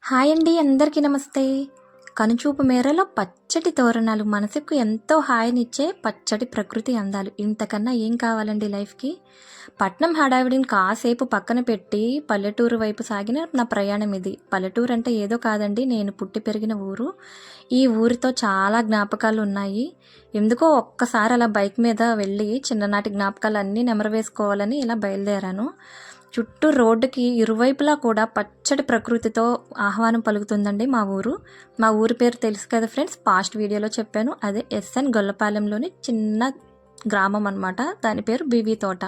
Hi అండి, అందరికీ నమస్తే. కనుచూపు మేరలో పచ్చటి తోరణాలు, మనసుకు ఎంతో హాయినిచ్చే పచ్చటి ప్రకృతి అందాలు. ఇంతకన్నా ఏం కావాలండి లైఫ్కి. పట్నం హడావిడిని కాసేపు పక్కన పెట్టి పల్లెటూరు వైపు సాగిన నా ప్రయాణం ఇది. పల్లెటూరు అంటే ఏదో కాదండి, నేను పుట్టి పెరిగిన ఊరు. ఈ ఊరితో చాలా జ్ఞాపకాలు ఉన్నాయి. ఎందుకో ఒక్కసారి అలా బైక్ మీద వెళ్ళి చిన్ననాటి జ్ఞాపకాలు అన్నీ నెమరవేసుకోవాలని ఇలా బయలుదేరాను. చుట్టూ రోడ్డుకి ఇరువైపులా కూడా పచ్చటి ప్రకృతితో ఆహ్వానం పలుకుతుందండి మా ఊరు. మా ఊరి పేరు తెలుసు కదా ఫ్రెండ్స్, పాస్ట్ వీడియోలో చెప్పాను. అదే ఎస్ఎన్ గొల్లపాలెంలోని చిన్న గ్రామం అనమాట. దాని పేరు బీవీ తోట.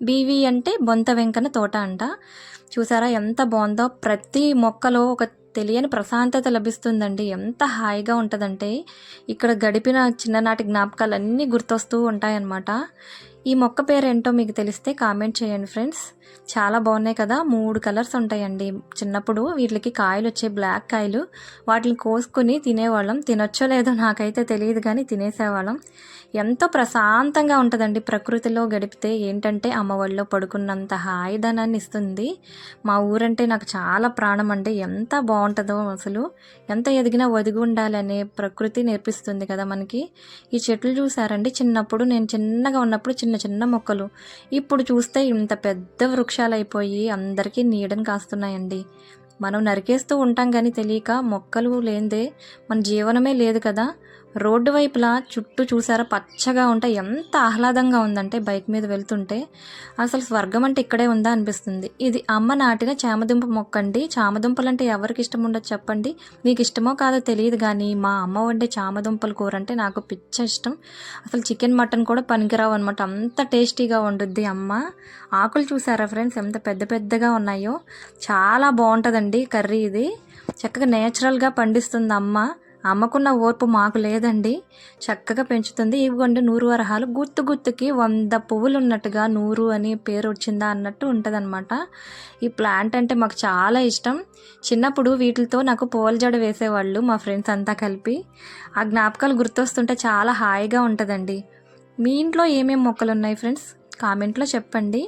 బీవీ అంటే బొంత వెంకన్న తోట అంట. చూసారా ఎంత బాగుందో. ప్రతి మొక్కలో ఒక తెలియని ప్రశాంతత లభిస్తుందండి. ఎంత హాయిగా ఉంటుందంటే ఇక్కడ గడిపిన చిన్ననాటి జ్ఞాపకాలన్నీ గుర్తొస్తూ ఉంటాయన్నమాట. ఈ మొక్క పేరు ఏంటో మీకు తెలిస్తే కామెంట్ చేయండి ఫ్రెండ్స్. చాలా బాగున్నాయి కదా. 3 కలర్స్ ఉంటాయండి. చిన్నప్పుడు వీటికి కాయలు వచ్చే బ్లాక్ కాయలు, వాటిని కోసుకుని తినేవాళ్ళం. తినొచ్చో లేదో నాకైతే తెలియదు, కానీ తినేసేవాళ్ళం. ఎంతో ప్రశాంతంగా ఉంటుందండి ప్రకృతిలో గడిపితే. ఏంటంటే అమ్మ ఒళ్ళో పడుకున్నంత హాయిదనాన్ని ఇస్తుంది. మా ఊరంటే నాకు చాలా ప్రాణం అండి. ఎంత బాగుంటుందో అసలు. ఎంత ఎదిగినా ఒదిగి ఉండాలనే ప్రకృతి నేర్పిస్తుంది కదా మనకి. ఈ చెట్లు చూసారండి, చిన్నప్పుడు నేను చిన్నగా ఉన్నప్పుడు చిన్న చిన్న మొక్కలు, ఇప్పుడు చూస్తే ఇంత పెద్ద వృక్షాలు అయిపోయి అందరికీ నీడని కాస్తున్నాయండి. మనం నరికేస్తూ ఉంటాం కానీ తెలియక, మొక్కలు లేనిదే మన జీవనమే లేదు కదా. రోడ్డు వైపులా చుట్టూ చూసారా పచ్చగా ఉంటే ఎంత ఆహ్లాదంగా ఉందంటే బైక్ మీద వెళ్తుంటే అసలు స్వర్గం అంటే ఇక్కడే ఉందా అనిపిస్తుంది. ఇది అమ్మ నాటిన చామదుంప మొక్క అండి. చామదుంపలు అంటే ఎవరికి ఇష్టం ఉండదు చెప్పండి. మీకు ఇష్టమో కాదో తెలియదు, కానీ మా అమ్మ వండే చామదుంపల కూర అంటే నాకు పిచ్చ ఇష్టం. అసలు చికెన్ మటన్ కూడా పనికిరావు అనమాట, అంత టేస్టీగా వండుద్ది అమ్మ. ఆకులు చూసారా ఫ్రెండ్స్ ఎంత పెద్ద పెద్దగా ఉన్నాయో. చాలా బాగుంటుందండి కర్రీ ఇది. చక్కగా నేచురల్గా పండిస్తుంది అమ్మ. అమ్మకున్న ఓర్పు మాకు లేదండి. చక్కగా పెంచుతుంది. ఇవిగోండి 100 వరహాలు. గుర్తు గుర్తుకి 100 పువ్వులు ఉన్నట్టుగా 100 అని పేరు వచ్చిందా అన్నట్టు ఉంటుందన్నమాట. ఈ ప్లాంట్ అంటే మాకు చాలా ఇష్టం. చిన్నప్పుడు వీటితో నాకు పూల జడ వేసేవాళ్ళు మా ఫ్రెండ్స్ అంతా కలిపి. ఆ జ్ఞాపకాలు గుర్తొస్తుంటే చాలా హాయిగా ఉంటుందండి. మీ ఇంట్లో ఏమేమి మొక్కలు ఉన్నాయి ఫ్రెండ్స్, కామెంట్లో చెప్పండి.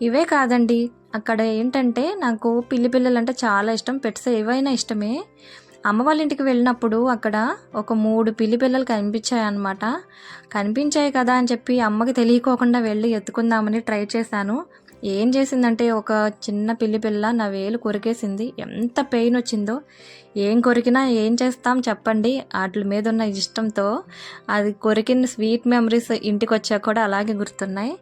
ఇవే కాదండి, అక్కడ ఏంటంటే నాకు పిల్లలు అంటే చాలా ఇష్టం. పెట్స్ ఏవైనా ఇష్టమే. అమ్మ వాళ్ళ ఇంటికి వెళ్ళినప్పుడు అక్కడ ఒక 3 పిల్లలు కనిపించాయి అన్నమాట. కనిపించాయి కదా అని చెప్పి అమ్మకి తెలియకోకుండా వెళ్ళి ఎత్తుకుందామని ట్రై చేశాను. ఏం చేసిందంటే ఒక చిన్న పిల్ల నా వేలు కొరికేసింది. ఎంత పెయిన్ వచ్చిందో. ఏం కొరికినా ఏం చేస్తాం చెప్పండి. వాటి మీద ఉన్న ఇష్టంతో అది కొరికిన స్వీట్ మెమరీస్ ఇంటికి వచ్చాక కూడా అలాగే గుర్తున్నాయి.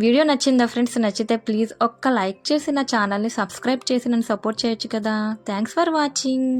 వీడియో నచ్చిందా ఫ్రెండ్స్? నచ్చితే ప్లీజ్ ఒక్క లైక్ చేసి నా ఛానల్ని సబ్స్క్రైబ్ చేసి నన్ను సపోర్ట్ చేయొచ్చు కదా. Thanks for watching.